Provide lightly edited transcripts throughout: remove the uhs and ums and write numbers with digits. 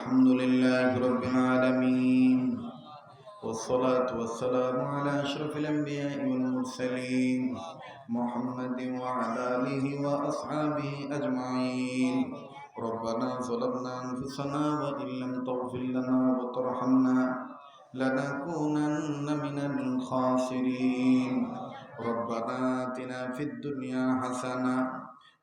الحمد لله رب العالمين والصلاة والسلام على أشرف الأنبياء والمرسلين محمد وعلى آله وأصحابه أجمعين. ربنا ظلمنا أنفسنا وإن لم تغفر لنا وترحمنا لنكونن من الخاسرين. ربنا آتنا في الدنيا حسنة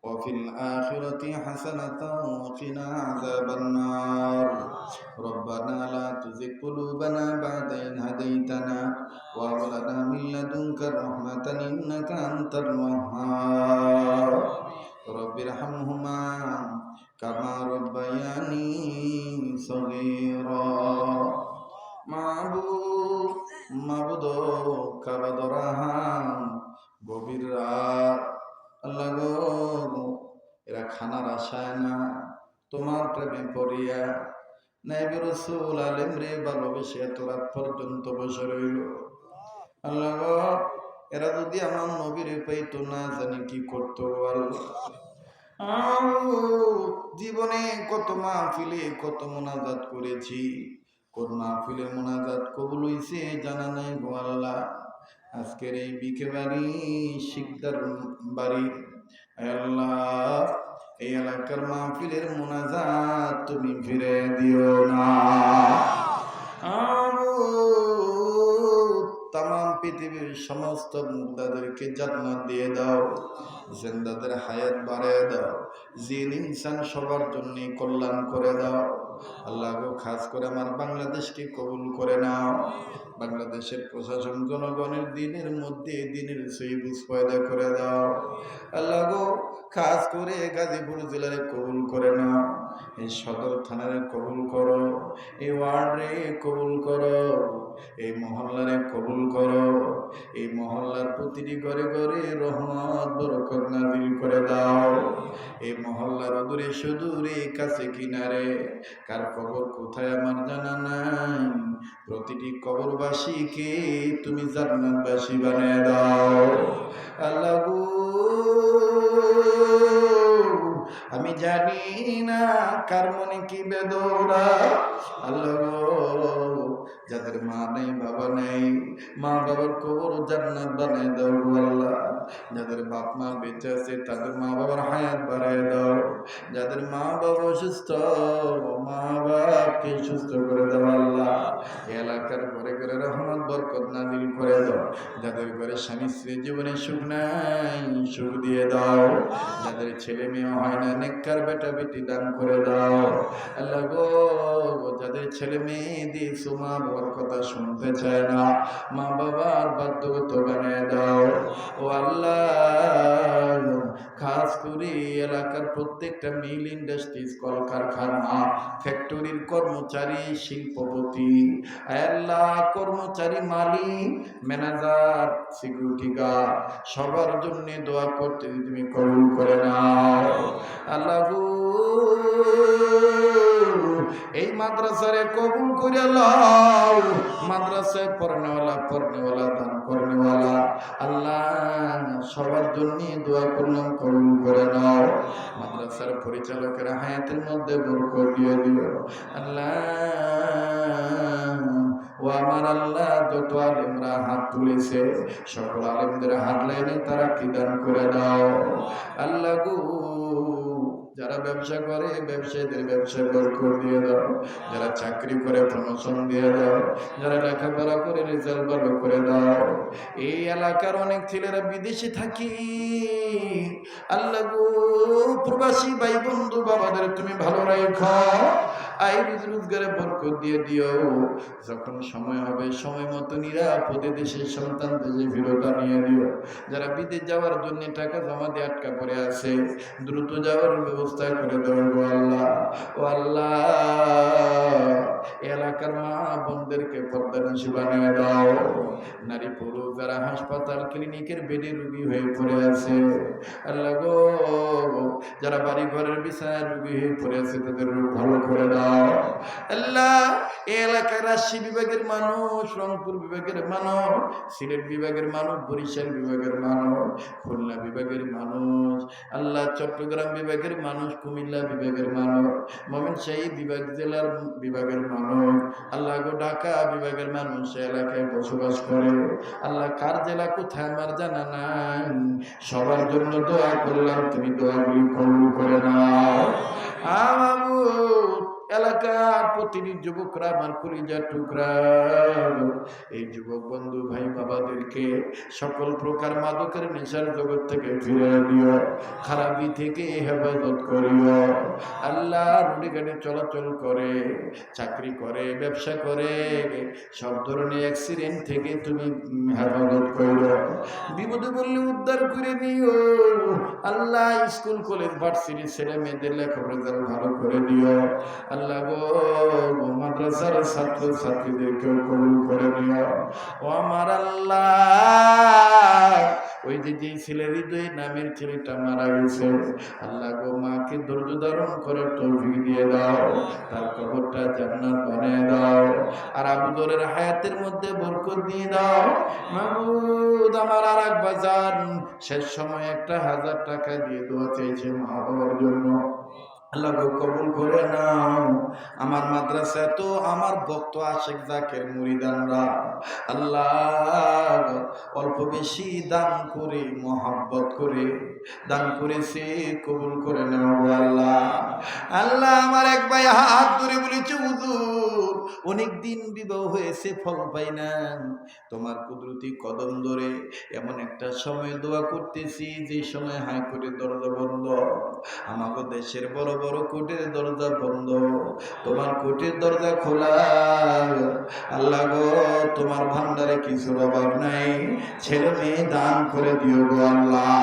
وفي الآخرة حسنة وقنا عذاب النار. ربنا لا تزغ قلوبنا بعد إذ هديتنا وهب لنا من لدنك رحمة إنك أنت الوهاب. رب ارحمهما كما ربياني صغيرا. মাবুদ কাবাদরাহাম গভীর রাত আল্লাহ গো, এরা খানার আশায় না তোমার প্রেমে পড়িয়া নাইবে রাসূল আলেম রে ভালোবেসে এত রাত পর্যন্ত বসে রইল। আল্লাহ গো, এরা যদি আমার নবীরে পাইতো না জানি কি করতো। জীবনে কত মাহফিলে কত মোনাজাত করেছি, কোন মাহফিলের মোনাজাত কবুল হইছে জানা নাই গো আল্লাহ। আজকের এই বিকে বাড়ি শিকদার বাড়ি আল্লাহ, এই এলাকার মাহফিলের মোনাজাত তুমি ফিরে দিও না। তামাম পৃথিবীর সমস্ত মুর্দাদেরকে জান্নাত দিয়ে দাও, জিন্দাদের হায়াত বাড়ায় দাও, জিন ইনসান সবার জন্য কল্যাণ করে দাও। আল্লাহ গো, খাস করে আমার বাংলাদেশকে কবুল করে নাও। বাংলাদেশের প্রশাসন জনগণের দিনের মধ্যে দিনের সহিবুজ পয়দা করে দাও। আল্লাহ গো, খাস করে গাজীপুর জেলার কবুল করে নাও, এই সদর থানার কবুল করো, এই ওয়ার্ডে কবুল করো, এই মহল্লারে কবুল করো। এই মহল্লার প্রতিটি ঘরে ঘরে রহমত বরকত নাযিল করে দাও। এই মহল্লার দূরে সুদূরে কাছে কিনারে কার কবর কোথায় আমার জানা নাই, প্রতিটি কবরবাসীকে তুমি জান্নাতবাসী বানিয়ে দাও। আল্লাহ গো, আমি জানি না কার মনে কি বেদনা। আল্লাহ গো, যাদের মা নেই বাবা নেই, মা বাবার কবর জান্নাত বানিয়ে দাও আল্লাহ। যাদের বাপ মা বেঁচে আছে তাদের মা বাবার হায়াত বাড়ায় দাও। যাদের মা বাবা অসুস্থ, মা বাবাকে সুস্থ করে দাও আল্লাহ। এলাকার ঘরে ঘরে রহমত বরকত নাযিল করে দাও। যাদের ঘরে স্বামী স্ত্রী জীবনে সুখ নাই, সুখ দিয়ে দাও। যাদের ছেলে মেয়ে হয় না, নেককার বেটা বেটি দান করে দাও। আল্লাহ গো, যাদের ছেলে মেয়ে দিয়েছো মা বাবার কথা শুনতে চায় না, মা বাবার বাধ্যগত বানিয়ে দাও। ও আল্লাহ, খাস করে এলাকার প্রত্যেকটা মিল ইন্ডাস্ট্রিজ কলকারখানা ফ্যাক্টরির কর্মচারী শিল্পপতি আল্লাহ, কর্মচারী মালিক ম্যানেজার সিকিউরিটি গার্ড সবার জন্য দোয়া করতে তুমি কবুল করে নাও। আল্লাহ গো, এই মাদ্রাসারে কবুল করে লাও। মাদ্রাসায় পড়নেওয়ালা দান করনেওয়ালা আল্লাহ সবার জন্য দোয়া করলাম, কবুল করে নাও। মাদ্রাসার পরিচালকের হায়াতের মধ্যে বরকত দিয়ে দিও আল্লাহ। ও আমার আল্লাহ, যত আলেমরা হাত তুলেছে সকল আলেমদের হাত লাইনে তারা কি দান করে দাও। আল্লাহ গো, যারা ব্যবসা করে ব্যবসায়ীদের ব্যবসা বরকত দিয়ে দাও। যারা চাকরি করে প্রমোশন দিয়ে দাও। যারা লেখাপড়া করে রেজাল্ট ভালো করে দাও। এই এলাকার অনেক ছেলেরা বিদেশে থাকি আল্লাহ গো, প্রবাসী ভাই বন্ধু বাবাদের তুমি ভালো রাখো, আয় রোজগারে বরকত দিয়ে দিও। যখন সময় হবে সময় মতো নিরাপদে দেশের সন্তান দেশে ফেরত নিয়ে দিও। যারা বিদেশ যাওয়ার জন্য টাকা জমা দিয়ে আটকা পড়ে আছে, দ্রুত যাওয়ার ব্যবস্থা করে দেবো আল্লাহ। ও আল্লাহ, এলাকার মা বোনদেরকে পর্দানশী বানিয়ে দাও। নারী পুরুষ যারা হাসপাতাল ক্লিনিকের বেডে রোগী হয়ে পড়ে আছে, আল্লাহ গো, যারা বাড়ি ঘরের বিছানায় রোগী হয়ে পড়ে আছে তাদের রোগ ভালো করে দাও। আল্লাহ, এই এলাকার রাজশাহী বিভাগের মানুষ, রংপুর বিভাগের মানুষ, সিলেট বিভাগের মানুষ, বরিশাল বিভাগের মানুষ, খুলনা বিভাগের মানুষ, আল্লাহ চট্টগ্রাম বিভাগের মানুষ, কুমিল্লা বিভাগের মানুষ, ময়মনসিংহ বিভাগ জেলার বিভাগের মানুষ, আল্লাহ গো, ঢাকা বিভাগের মানুষ এলাকায় বসবাস করে। আল্লাহ, কার জেলা কোথায় আমার জানা নাই, সবার জন্য দোয়া করলাম, তুমি দোয়াগুলি কবুল করে নাও। এলাকার প্রতিটি যুবকরা আমার কলিজার টুকরা, এই যুবক বন্ধু ভাই বাবাদেরকে সকল প্রকার মাদকের নেশার জগৎ থেকে ফিরে দিও, খারাপি থেকে হেফাজত করিও। আল্লাহ, রুডি গাড়ি চলাচল করে, চাকরি করে, ব্যবসা করে, সব ধরনের অ্যাক্সিডেন্ট থেকে তুমি হেফাজত করো, বিপদে বললে উদ্ধার করে নিও। আল্লাহ, স্কুল কলেজ ভার্সিটি ছেলে মেয়েদের লেখাপড়া ভালো করে দিও। আল্লাহ গো, মাদ্রাসার ছাত্র ছাত্রীদেরকেও কবুল করে নিও। ও আমার আল্লাহ, ওই যে ছেলের হৃদয় নামের ছেলেটা মারা গেছে, আল্লাহ গো, মাকে ধৈর্য ধারণ করার তৌফিক দিয়ে দাও, তার কবরটা জান্নাত বানিয়ে দাও, আর আবুদরের হায়াতের মধ্যে বরকত দিয়ে দাও। মাবুদ, আমার আর এক বাজার শেষ সময় 1000 টাকা দিয়ে দোয়া চেয়েছে মা বাবার জন্য, আল্লাহ কবুল করে নাও। আমার মাদ্রাসা তো আমার ভক্ত আশেক জাকের মুরিদানরা, আল্লাহ অল্প বেশি দান করে, মহাব্বত করে দান করেছে, কবুল করে নাও আল্লাহ। আল্লাহ, আমার এক ভাই হাত ধরে বলেছে, হুজুর অনেকদিন বিবাহ হয়েছে, ফল পাই না, তোমার কুদরতি কদম ধরে এমন একটা সময় দোয়া করতেছি যে সময় হাইকোর্টের দরজা বন্ধ, আমাকে দেশের বড় বড় কোর্টের দরজা বন্ধ, তোমার কোর্টের দরজা খোলা। আল্লাহ গো, তোমার ভান্ডারে কিছুর অভাব নাই, ছেলে মেয়ে দান করে দিও গো আল্লাহ।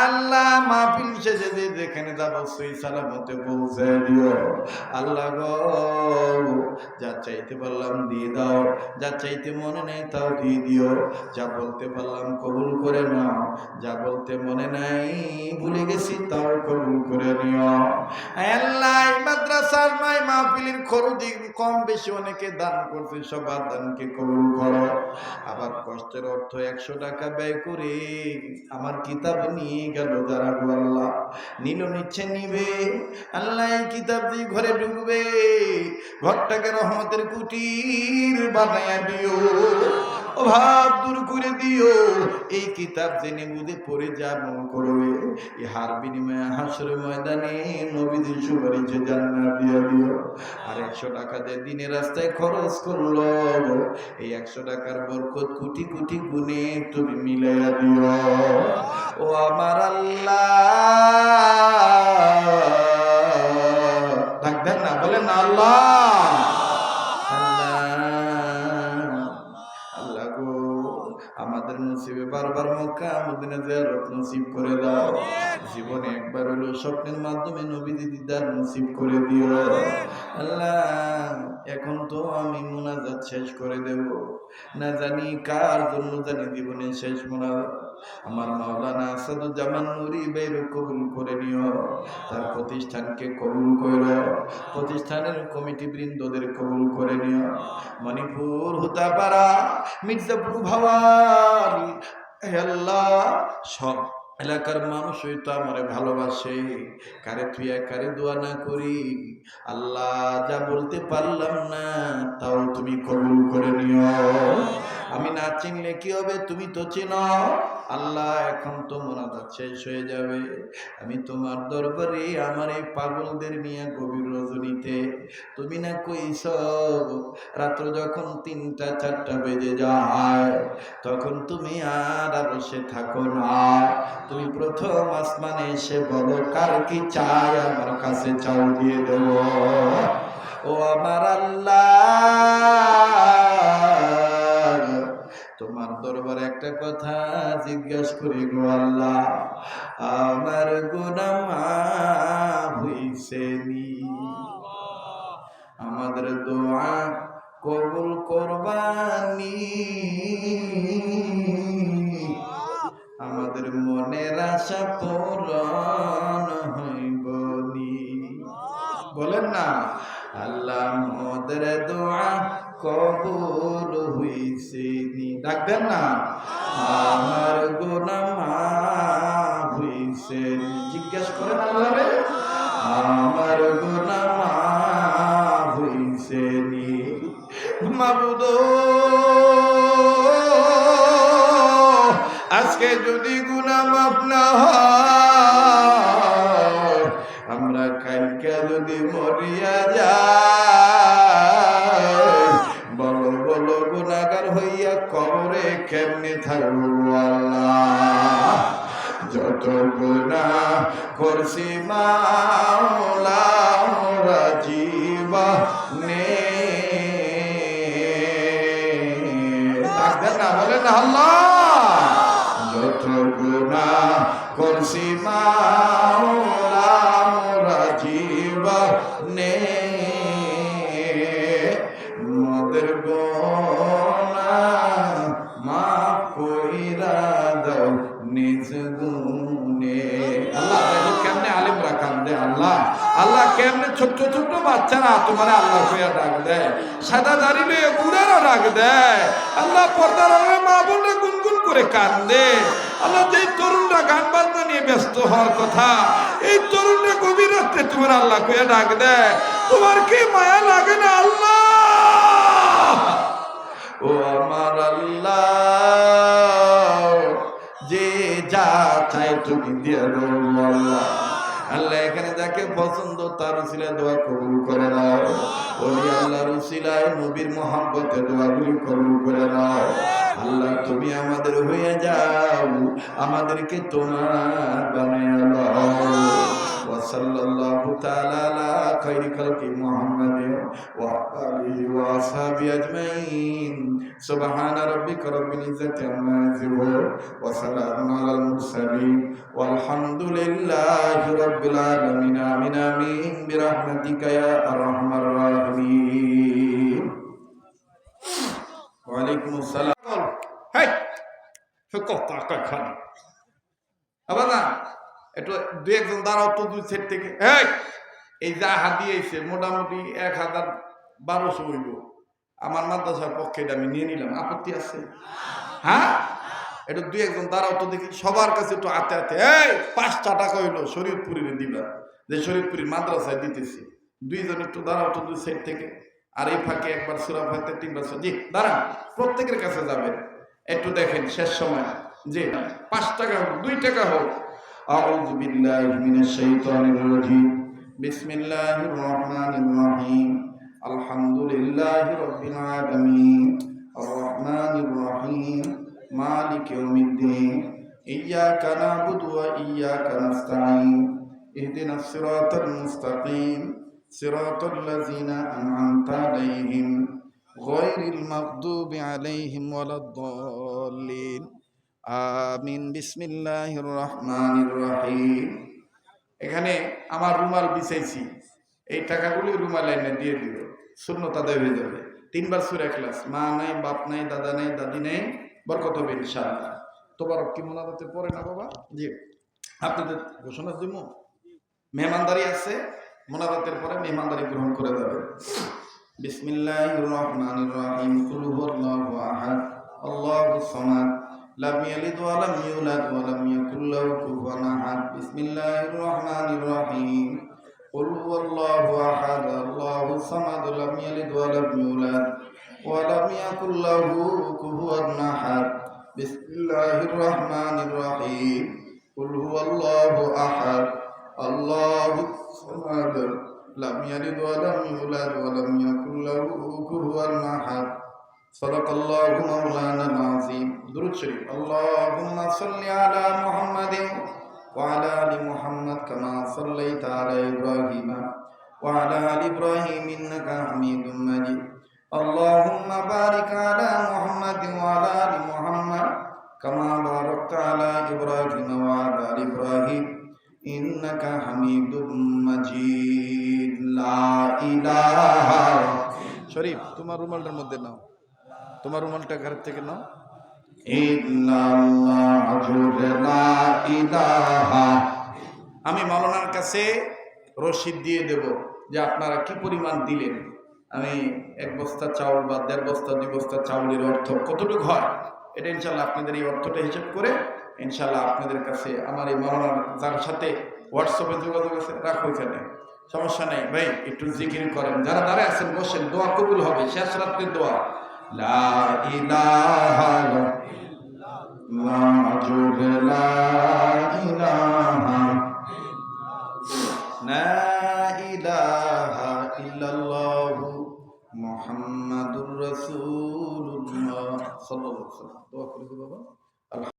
আল্লাহ, মাহফিল শেষে যেখানে যাবো সেই সালামতে পৌঁছে দিও। আল্লাহ গো, যা চাইতে পারলাম দিয়ে দাও, যা চাইতে মনে নেই তাও দিয়ে দিও, যা বলতে পারলাম কবুল করে নাও, যা বলতে মনে নাই ভুলে গেছি তাও কবুল করে নিও। আল্লাহ, মাদ্রাসার মাই মাহফিলের খরচ কম বেশি অনেকে দান করছে, সবার দানকে কবুল করো। আবার কষ্টের অর্থ 100 টাকা ব্যয় করে আমার কিতাব নিয়ে গেল যারা, আল্লাহ নিল, নিচ্ছে নিবে, আল্লাহ এই কিতাব দিয়ে ঘরে ঢুকবে, ঘরটাকে রহমতের কুটির বানায়া দিও, অভাব দূর করে দিও। এই কিতাব জেনে বুঝে পড়ে যা মন করবে, ইহার বিনিময়ে হাসরের ময়দানে নবীদের সুপারিশে জান্নাত দিয়ে দিও। আর 100 টাকা দিয়ে দিনের রাস্তায় খরচ করলো, এই 100 টাকার বরকত কোটি কোটি গুণে তুমি মিলাইয়া দিও। ও আমার আল্লাহ, ডাক দেন না, বলেন না আল্লাহ। আমাদের নসিবে বারবার মক্কা মদিনা জিয়ারত নসিব করে দাও, জীবনে একবার হলো স্বপ্নের মাধ্যমে নবীজি দিদার নসিব করে দিও। আল্লাহ, এখন তো আমি মুনাজাত শেষ করে দেব, না জানি কার জন্য জানি জীবনের শেষ মুনাজাত। আমার মাওলানা আসাদুজ্জামান নুরি ভাইকে কবুল করে নিও, তার প্রতিষ্ঠানকে কবুল করো, প্রতিষ্ঠানের কমিটি বৃন্দদের কবুল করে নিও। মণিপুর, হুতাপাড়া, মির্জাপুর, ভাওয়াল, আল্লাহ সব এলাকার মানুষ হয়তো আমারে ভালোবাসে, কারে থুইয়া কারে দোয়া না করি, আল্লাহ যা বলতে পারলাম না তাও তুমি কবুল করে নিও। আমি না চিনলে কি হবে, তুমি তো চিনো আল্লাহ। এখন তো মোনাজাত শেষ হয়ে যাবে, আমি তোমার দরবারে আমার এই পাগলদের নিয়ে গভীর রজনীতে, তুমি না কইছ রাত্র যখন 3টা 4টা বেজে যায় তখন তুমি আর বসে থাকো না, তুমি প্রথম আসমানে এসে বলো কার কি চাই, আমার কাছে চাও দিয়ে দেব। ও আমার আল্লাহ, তোমার দরবারে একটা কথা জিজ্ঞাসা করি গো আল্লাহ, আমার গুনাহ মাফ হইছে নি? আমাদের আমাদের দোয়া কবুল করবানি, আমাদের মনের আশা পূরণ হইবনি। বলেন না, আল্লাহ আমাদের দোয়া কবুল হইছে নি। ডাকবেন না, আমার গুনাহ মাফ হইছে। জিজ্ঞেস করেন আল্লাহরে, আমার গুনাহ মাফ হইছে নি। মাবুদ, আজকে যদি গুনাহ মাফ না হয়, আমরা কালকে যদি মরিয়া যাই, বড় বড় গুনাহগার হইয়া কবরে কেমনে থাকবো আল্লাহ? যত গুনাহ করছি মাওলা মোরা জীবনে, ডাকবেন না, বলেন না আল্লাহ, যত গুনাহ করছি মাওলা মোরা জীবনে, মোদের গুনাহ মাফ কইরা দাও নিজ গুণে। আল্লাহ দেখো কেমনে আলিমরা কান্দে। আল্লাহ আল্লাহ কেমনে ছোট্ট ছোট্ট বাচ্চারা তোমার আল্লাহ কইয়া ডাক দেয়, সাদা দাড়ি লইয়া বুড়ারা ডাক দেয়। আল্লাহ পর্দার আড়ালে মা বোনরা গুনগুন করে কান্দে। আল্লাহ যেই তরুণরা গান বাজনা নিয়ে ব্যস্ত হওয়ার কথা, এই তরুণরা গভীর রাত্রে তোমার আল্লাহ কইয়া ডাক দেয়। তোমার কি মায়া লাগে না আল্লাহ? ও আমার আল্লাহ, যে যা চাই তুমি দিয়ে দাও আল্লাহ। আল্লাহ এখানে যাকে পছন্দ তার উসিলায় দোয়া কবুল করে দাও। ওলি আল্লাহর উসিলায় নবীর মহব্বতে দোয়াগুলি কবুল করে দাও। আল্লাহ তুমি আমাদের হয়ে যাও, আমাদেরকে তোমার বানায়া দাও। ওয়া সাল্লাল্লাহু তাআলা আলা খায়রি খালকি মুহাম্মাদিন ওয়া আলিহি ওয়া আসহাবিহি আজমাইন। সুবহানা রাব্বিকা রাব্বিল ইজ্জাতি আম্মা ইয়াসিফুন ওয়া সালামুন আলাল মুরসালিন ওয়ালহামদুলিল্লাহি রাব্বিল আলামিন। আমিন আমিন বিরহমাতিকা ইয়া আরহামার রাহিমিন। ওয়া আলাইকুমুস সালাম। হেই কথা খালি আবার না, একটু দুই একজন দাঁড়াও তো দুই সেট থেকে। এই যা হাত দিয়েছে মোটামুটি ১,১২০০ হইব। আমার মাদ্রাসার পক্ষে এটা আমি নিয়ে নিলাম, আপত্তি আছে? হ্যাঁ, একটু দুই একজন দাঁড়াও তো দেখি, সবার কাছে একটু হাতে হাতে। ৫টা টাকা হইলো শরীয়তপুরের দিবা, যে শরীয়তপুরের মাদ্রাসায় দিতেছি। দুইজন একটু দাঁড়াও তো দুই সাইড থেকে। আর এই ফাঁকে একবার সূরা ফাতিহা ৩ বার। জি দাঁড়ান, প্রত্যেকের কাছে যাবেন, একটু দেখেন শেষ সময় যে ৫ টাকা হোক ২ টাকা হোক। আউযু বিল্লাহি মিনাশ শাইতানির রাজিম। বিসমিল্লাহির রহমানির রহিম। আলহামদুলিল্লাহি রাব্বিল আলামিন। আর রহমানির রহিম। মালিক ইয়াউমিদ্দিন। ইয়্যাকা না'বুদু ওয়া ইয়্যাকা নাস্তাঈন। ইহদিনাস সিরাতাল মুস্তাকিম। সিরাতাল লাযিনা আন'আমতা আলাইহিম গায়রিল মাগদুবি আলাইহিম ওয়ালাদ-দাল্লিন। আমিন। বিসমিল্লাহির রহমানির রহিম। এখানে আমার রুমাল বিছাইছি, এই টাকাগুলি রুমাল এনে দিয়ে দিও, সুন্নত আদায় হয়ে যাবে। ৩ বার সূরা ইখলাস। মা নাই, বাপ নাই, দাদা নাই, দাদি নাই, বরকত হবে ইনশাআল্লাহ। তোবারক কি মোনাজাতে পড়ে না বাবা? জি, আপনাদের ঘোষণা দিব। মেহমানদারি আছে, মোনাজাতের পরে মেহমানদারি গ্রহণ করে যাবে। বিসমিল্লাহির রহমানির রহিম। কুল হুয়াল্লাহু আহাদ আল্লাহুস সামাদ লাম ইয়ালিদ ওয়া লাম ইউলাদ ওয়া লাম ইয়াকুল লাহু কুফুয়ান আহাদ। বিসমিল্লাহির রহমানির রহিম। কুল হুয়াল্লাহু আহাদ আল্লাহুস সামাদ লাম ইয়ালিদ ওয়া লাম ইউলাদ ওয়া লাম ইয়াকুল লাহু কুফুয়ান আহাদ। বিসমিল্লাহির রহমানির রহিম। কুল হুয়াল্লাহু আহাদ আল্লাহুস সামাদ লাম ইয়ালিদ ওয়া লাম ইউলাদ ওয়া লাম ইয়াকুল লাহু কুফুয়ান আহাদ। সাদাকাল্লাহু মাওলানাল আযীম। দুরূদ শরীফ। আল্লাহুম্মা সাল্লি আলা মুহাম্মাদিন ওয়া আলা আলি মুহাম্মাদ কামা সাল্লাইতা আলা ইব্রাহিম ওয়া আলা আলি ইব্রাহিম ইন্নাকা হামিদুম মাজিদ। আল্লাহুম্মা বারিক আলা মুহাম্মাদিন ওয়া আলা আলি মুহাম্মাদ কামা বারাকতা আলা ইব্রাহিম ওয়া আলা আলি ইব্রাহিম ইন্নাকা হামিদুম মাজিদ। লা ইলাহা শরীফ তোমার রুমালটার মধ্যে নাও, তোমার রুমালটা ঘরের থেকে নাও। আমি মাওলানার কাছে রসিদ দিয়ে দেব যে আপনারা কি পরিমাণ দিলেন। আমি 1 বস্তা চাউল বা 1.5 বস্তা 2 বস্তা চাউলের অর্থ কতটুকু হয় এটা ইনশাল্লাহ আপনাদের এই অর্থটা হিসেব করে ইনশাল্লাহ আপনাদের কাছে আমার এই মাওলানার যার সাথে হোয়াটসঅ্যাপে যোগাযোগ আছে রাখো, এখানে সমস্যা নেই ভাই, একটু জিকির করেন, যারা দাঁড়ায় আছেন বসেন, দোয়া কবুল হবে, শেষ রাত্রির দোয়া। লা ইলাহা ইল্লাল্লাহু মুহাম্মাদুর রাসূলুল্লাহ সাল্লাল্লাহু আলাইহি ওয়াসাল্লাম। দোয়া করে বাবা।